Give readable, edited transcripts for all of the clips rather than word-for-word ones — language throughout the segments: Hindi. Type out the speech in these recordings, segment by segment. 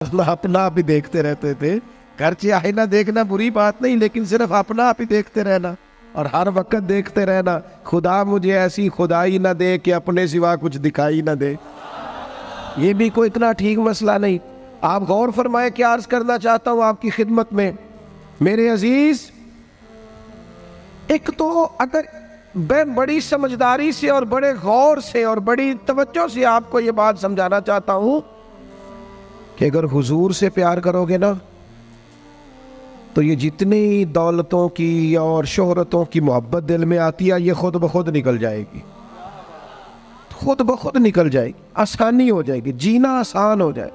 अपना आप ही देखते रहते थे। घर से आईना देखना बुरी बात नहीं, लेकिन सिर्फ अपना आप ही देखते रहना और हर वक्त देखते रहना, खुदा मुझे ऐसी खुदाई ना दे कि अपने सिवा कुछ दिखाई ना दे। ये भी कोई इतना ठीक मसला नहीं। आप गौर फरमाए, क्या अर्ज करना चाहता हूं आपकी खिदमत में मेरे अजीज। एक तो अगर मैं बड़ी समझदारी से और बड़े गौर से और बड़ी तवज्जो से आपको ये बात समझाना चाहता हूं कि अगर हुजूर से प्यार करोगे ना, तो ये जितनी दौलतों की और शोहरतों की मोहब्बत दिल में आती है, ये खुद ब खुद निकल जाएगी, खुद ब खुद निकल जाएगी, आसानी हो जाएगी, जीना आसान हो जाए।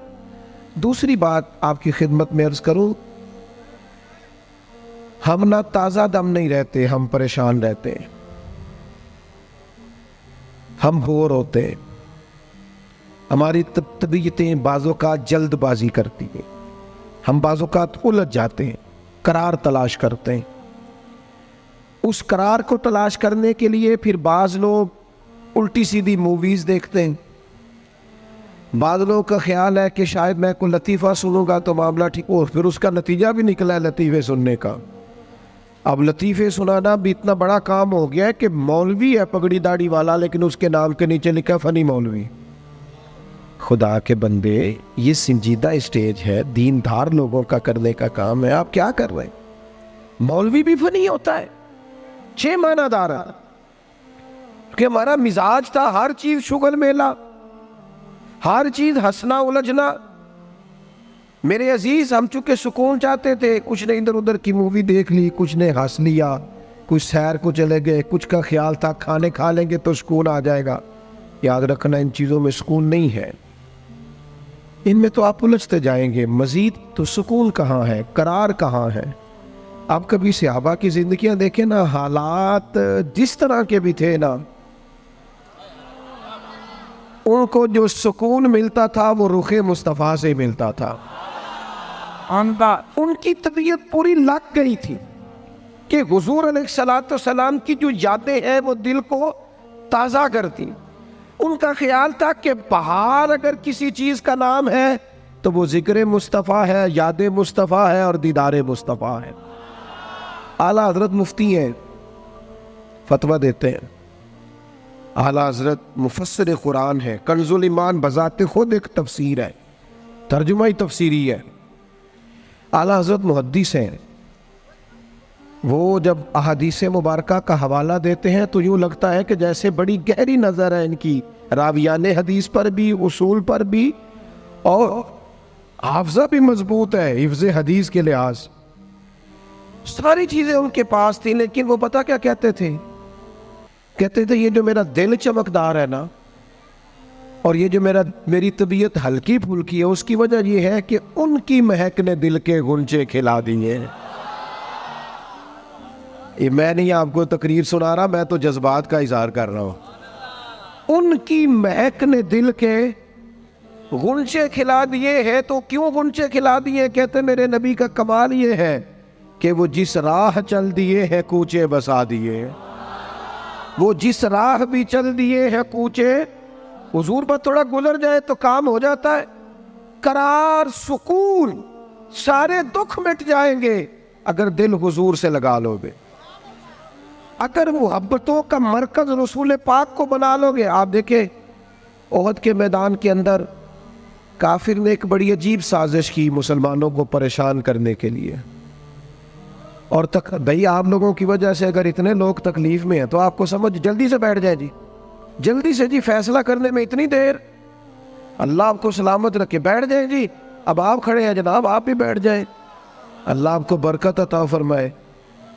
दूसरी बात आपकी खिदमत में अर्ज करूं, हम ना ताज़ा दम नहीं रहते, हम परेशान रहते हैं, हम बोर होते हैं, हमारी तबीयतें बाज़ोकात जल्दबाजी करती हैं, हम बाज़ोकात उलझ जाते हैं, करार तलाश करते हैं। उस करार को तलाश करने के लिए फिर बाज़ लोग उल्टी सीधी मूवीज़ देखते हैं। बाज़ लोगों का ख्याल है कि शायद मैं कोई लतीफ़ा सुनूंगा तो मामला ठीक हो, फिर उसका नतीजा भी निकला है लतीफ़े सुनने का। अब लतीफ़े सुनाना भी इतना बड़ा काम हो गया है कि मौलवी है पगड़ी दाढ़ी वाला, लेकिन उसके नाम के नीचे लिखा है फ़नी मौलवी। खुदा के बंदे, ये संजीदा स्टेज है, दीनदार लोगों का करने का काम है, आप क्या कर रहे हैं? मौलवी भी फनी होता है, 6 मानादार है कि हमारा मिजाज था हर चीज शुगल मेला, हर चीज हंसना उलझना। मेरे अजीज, हम चूंकि सुकून चाहते थे, कुछ ने इधर उधर की मूवी देख ली, कुछ ने हंस लिया, कुछ सैर को चले गए, कुछ का ख्याल था खाने खा लेंगे तो सुकून आ जाएगा। याद रखना, इन चीज़ों में सुकून नहीं है, इनमें तो आप उलझते जाएंगे। मजीद तो सुकून कहाँ है, करार कहाँ है? आप कभी सहाबा की जिंदगियां देखें ना, हालात जिस तरह के भी थे ना, उनको जो सुकून मिलता था वो रुखे मुस्तफ़ा से मिलता था। उनकी तबीयत पूरी लग गई थी कि हुजूर अलैहिस्सलाम की जो यादें हैं वो दिल को ताज़ा करती। उनका ख्याल था कि बाहर अगर किसी चीज़ का नाम है तो वो जिक्र मुस्तफ़ा है, याद मुस्तफ़ा है और दीदार मुस्तफ़ा है। आला हजरत मुफ्ती हैं, फतवा देते हैं। आला हजरत मुफस्सिर कुरान है, कंजुल ईमान बजाते खुद एक तफसीर है, तर्जुमा ही तफसीरी है। आला हजरत मुहद्दिस हैं, वो जब अहादीस मुबारका का हवाला देते हैं तो यूँ लगता है कि जैसे बड़ी गहरी नज़र है इनकी, रावियाने हदीस पर भी, उसूल पर भी, और हाफजा भी मजबूत है हिफ्ज़े हदीस के लिहाज। सारी चीज़ें उनके पास थी, लेकिन वो पता क्या कहते थे? कहते थे ये जो मेरा दिल चमकदार है ना, और ये जो मेरी तबीयत हल्की फुल्की है, उसकी वजह ये है कि उनकी महक ने दिल के गुंचे खिला दिए। ये मैं नहीं आपको तकरीर सुना रहा, मैं तो जज्बात का इजहार कर रहा हूं। उनकी महक ने दिल के गुंचे खिला दिए हैं। तो क्यों गुंचे खिला दिए? कहते मेरे नबी का कमाल ये है कि वो जिस राह चल दिए हैं कूचे बसा दिए। वो जिस राह भी चल दिए हैं कूचे, हुजूर पर थोड़ा गुजर जाए तो काम हो जाता है। करार, सुकून, सारे दुख मिट जाएंगे अगर दिल हुजूर से लगा लोगे। अगर मुहब्बतों का मरकज रसूल पाक को बना लोगे। आप देखें ओहद के मैदान के अंदर काफिर ने एक बड़ी अजीब साजिश की मुसलमानों को परेशान करने के लिए। और तक भाई आप लोगों की वजह से अगर इतने लोग तकलीफ में हैं तो आपको समझ जल्दी से बैठ जाए जी, जल्दी से जी, फैसला करने में इतनी देर, अल्लाह आपको सलामत रखे, बैठ जाए जी। अब आप खड़े हैं जनाब, आप भी बैठ जाए, अल्लाह आपको बरकत अता फरमाए।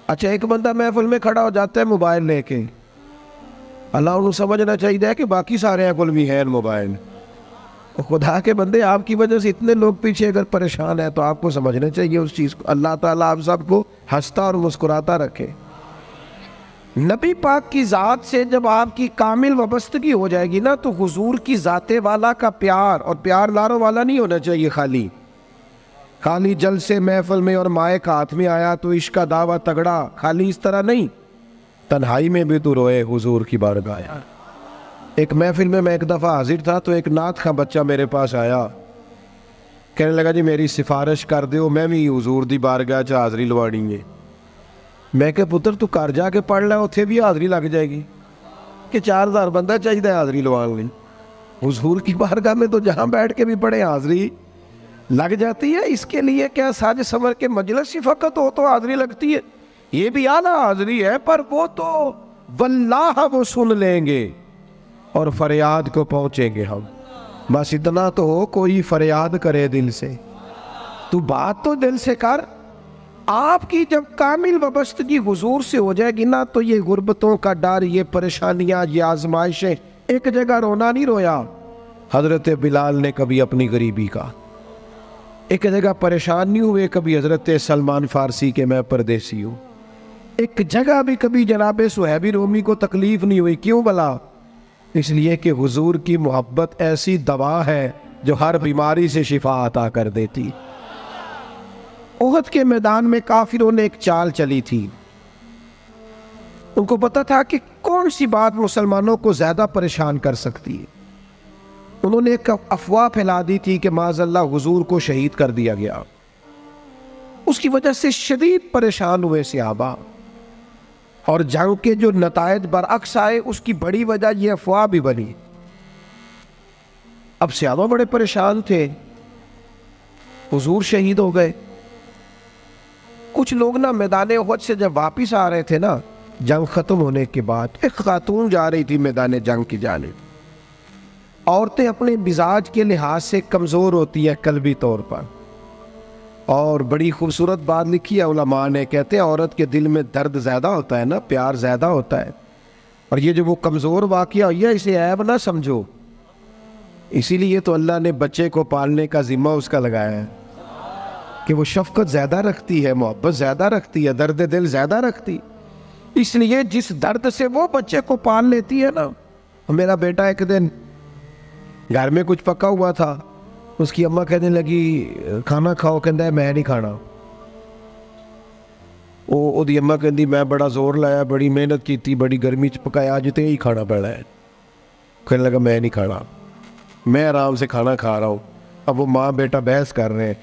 अच्छा, एक बंदा महफिल में खड़ा हो जाता है मोबाइल लेके, अल्लाह उन्हें समझना चाहिए कि बाकी सारे कुल भी है मोबाइल। खुदा के बंदे, आपकी वजह से इतने लोग पीछे अगर परेशान है तो आपको समझना चाहिए उस चीज़ को। अल्लाह ताला आप सबको हंसता और मुस्कुराता रखे। नबी पाक की ज़ात से जब आपकी कामिल वाबस्तगी हो जाएगी ना, तो हुजूर की ज़ाते वाला का प्यार, और प्यार लारों वाला नहीं होना चाहिए, खाली जल से महफिल में और माए का हाथ में आया तो इश्क का दावा तगड़ा, खाली इस तरह नहीं। तन्हाई में भी तू रोए हुजूर की बारगाह। एक महफिल में मैं एक दफ़ा हाजिर था तो एक नात का बच्चा मेरे पास आया, कहने लगा जी मेरी सिफारिश कर दो, मैं भी हजूर दी बारगाह च हाज़री लवानी है। मैं क्या पुत्र तू घर जाके पढ़ लै, उत्थे भी हाज़री लग जाएगी कि 4000 बंदा चाहिए हाज़री लवाने लई। हुजूर की बारगाह में तो जहाँ बैठ के भी पढ़े हाज़री लग जाती है। इसके लिए क्या साज संवर के मजलिस ही फ़कत हो तो हाज़री लगती है? ये भी आला हाज़री है, पर वो तो वल्लाह वो सुन लेंगे और फरियाद को पहुँचेंगे हम। बस इतना तो हो, कोई फरियाद करे दिल से, तू बात तो दिल से कर। आपकी जब कामिल वाबस्तगी हुजूर से हो जाएगी ना, तो ये गुर्बतों का डर, ये परेशानियाँ, ये आजमाइशें, एक जगह रोना नहीं रोया हज़रत बिलाल ने कभी अपनी गरीबी का, एक जगह परेशान नहीं हुए कभी हज़रत सलमान फ़ारसी के मैं परदेसी हूँ, एक जगह भी कभी जनाब सुहैबी रोमी को तकलीफ़ नहीं हुई। क्यों भला? इसलिए कि हुजूर की मोहब्बत ऐसी दवा है जो हर बीमारी से शिफा अता कर देती। ओहद के मैदान में काफिरों ने एक चाल चली थी। उनको पता था कि कौन सी बात मुसलमानों को ज्यादा परेशान कर सकती है। उन्होंने एक अफवाह फैला दी थी कि माज़अल्लाह हुजूर को शहीद कर दिया गया। उसकी वजह से शदीद परेशान हुए सहाबा, और जंग के जो नतायज बरअक्स आए उसकी बड़ी वजह यह अफवाह भी बनी। अब सहाबा बड़े परेशान थे, हुजूर शहीद हो गए। कुछ लोग ना मैदान उहद से जब वापिस आ रहे थे ना, जंग खत्म होने के बाद, एक खातून जा रही थी मैदान जंग की जानिब। औरतें अपने मिजाज के लिहाज से कमज़ोर होती हैं कल्बी तौर पर, और बड़ी खूबसूरत बात लिखी है उलमा ने, कहते हैं औरत के दिल में दर्द ज़्यादा होता है ना, प्यार ज़्यादा होता है, और ये जो वो कमज़ोर वाक़या हुई है इसे ऐब ना समझो। इसीलिए तो अल्लाह ने बच्चे को पालने का ज़िम्मा उसका लगाया है कि वो शफ़क़त ज़्यादा रखती है, मोहब्बत ज़्यादा रखती है, दर्द दिल ज़्यादा रखती। इसलिए जिस दर्द से वो बच्चे को पाल लेती है ना। मेरा बेटा एक दिन घर में कुछ पका हुआ था, उसकी अम्मा कहने लगी खाना खाओ, कहता है मैं नहीं खाना। ओदी अम्मा कहती मैं बड़ा जोर लाया, बड़ी मेहनत की थी, बड़ी गर्मी च पकाया, अज तो यही खाना पैना है। कहने लगा मैं नहीं खाना, मैं आराम से खाना खा रहा हूँ। अब वो माँ बेटा बहस कर रहे हैं।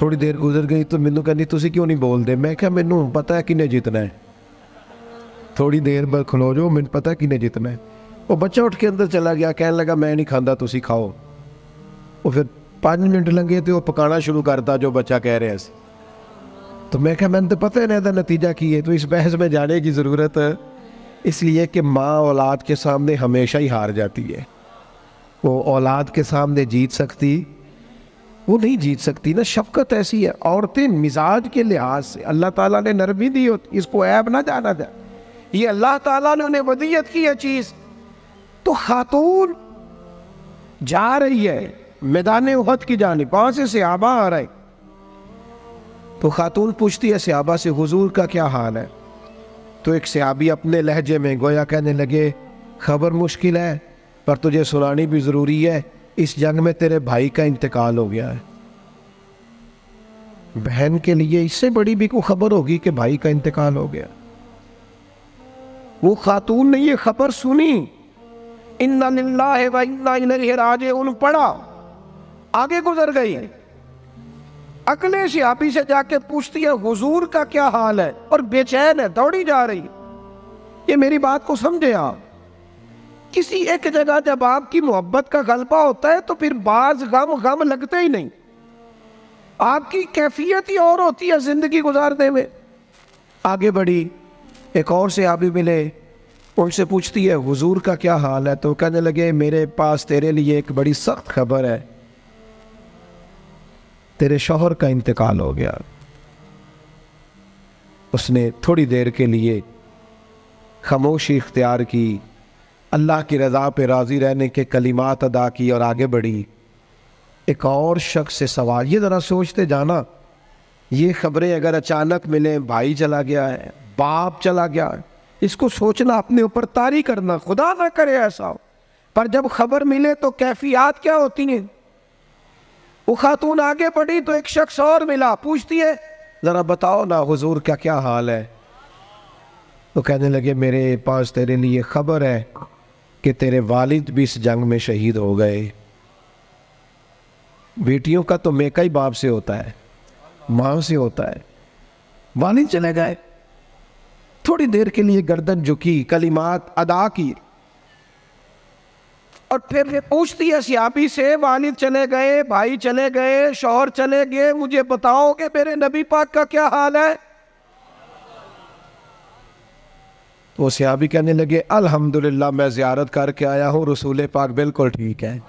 थोड़ी देर गुजर गई तो मैनू कहती तुसी क्यों नहीं बोलते? मैं क्या मैनू पता है किन्ने जितना है, थोड़ी देर बाद खलो जाओ, मैनू पता है किन्ने जितना है। वो बच्चा उठ के अंदर चला गया, कहने लगा मैं नहीं खाता, तुसी खाओ। वो फिर 5 मिनट लगे तो वो पकाना शुरू करता जो बच्चा कह रहे हैं। तो मैं क्या मैंने तो पता है ना नतीजा की है, तो इस बहस में जाने की ज़रूरत है। इसलिए कि माँ औलाद के सामने हमेशा ही हार जाती है। वो औलाद के सामने जीत सकती, वो नहीं जीत सकती ना। शफकत ऐसी है। औरतें मिजाज के लिहाज से अल्लाह ताला ने नरमी दी होती, इसको ऐब ना जाना जाए, ये अल्लाह ताला ने उन्हें वदियत की है चीज़। तो खातून जा रही है मैदान उहद की जानिब, वहां से सहाबा आ रहे। तो खातून पूछती है सहाबा से हुजूर का क्या हाल है? तो एक सहाबी अपने लहजे में गोया कहने लगे खबर मुश्किल है, पर तुझे सुनानी भी ज़रूरी है। इस जंग में तेरे भाई का इंतकाल हो गया है। बहन के लिए इससे बड़ी भी कोई खबर होगी कि भाई का इंतकाल हो गया? वो खातून ने ये खबर सुनी, इन्ना लिल्लाहि व इन्ना इलैहि राजिऊन पढ़ा, आगे गुजर गई। अगले सहाबी से जाके पूछती है हुजूर का क्या हाल है, और बेचैन है, दौड़ी जा रही। ये मेरी बात को समझे आप। किसी एक जगह जब आपकी मोहब्बत का गलबा होता है तो फिर बाज गम लगते ही नहीं। आपकी कैफियत ही और होती है जिंदगी गुजारने में। आगे बढ़ी, एक और सहाबी मिले, उनसे पूछती है हुजूर का क्या हाल है? तो कहने लगे मेरे पास तेरे लिए एक बड़ी सख्त खबर है, तेरे शौहर का इंतकाल हो गया। उसने थोड़ी देर के लिए खामोशी इख्तियार की, अल्लाह की रज़ा पे राज़ी रहने के कलिमात अदा की और आगे बढ़ी। एक और शख्स से सवाल, ये ज़रा सोचते जाना, ये खबरें अगर अचानक मिले, भाई चला गया है, बाप चला गया है, इसको सोचना, अपने ऊपर तारी करना, खुदा ना करे ऐसा हो। पर जब खबर मिले तो कैफियत क्या होती है। वो खातून आगे बढ़ी तो एक शख्स और मिला, पूछती है ज़रा बताओ ना हुजूर का क्या हाल है? तो कहने लगे मेरे पास तेरे लिए खबर है कि तेरे वालिद भी इस जंग में शहीद हो गए। बेटियों का तो मेका ही बाप से होता है, माँ से होता है। वालिद चले गए, थोड़ी देर के लिए गर्दन झुकी, कलिमात अदा की, और फिर पूछती है सियाबी से, वालिद चले गए, भाई चले गए, शौहर चले गए, मुझे बताओ कि मेरे नबी पाक का क्या हाल है। तो सियाबी कहने लगे, अल्हम्दुलिल्लाह मैं ज़ियारत करके आया हूँ, रसूल पाक बिल्कुल ठीक है।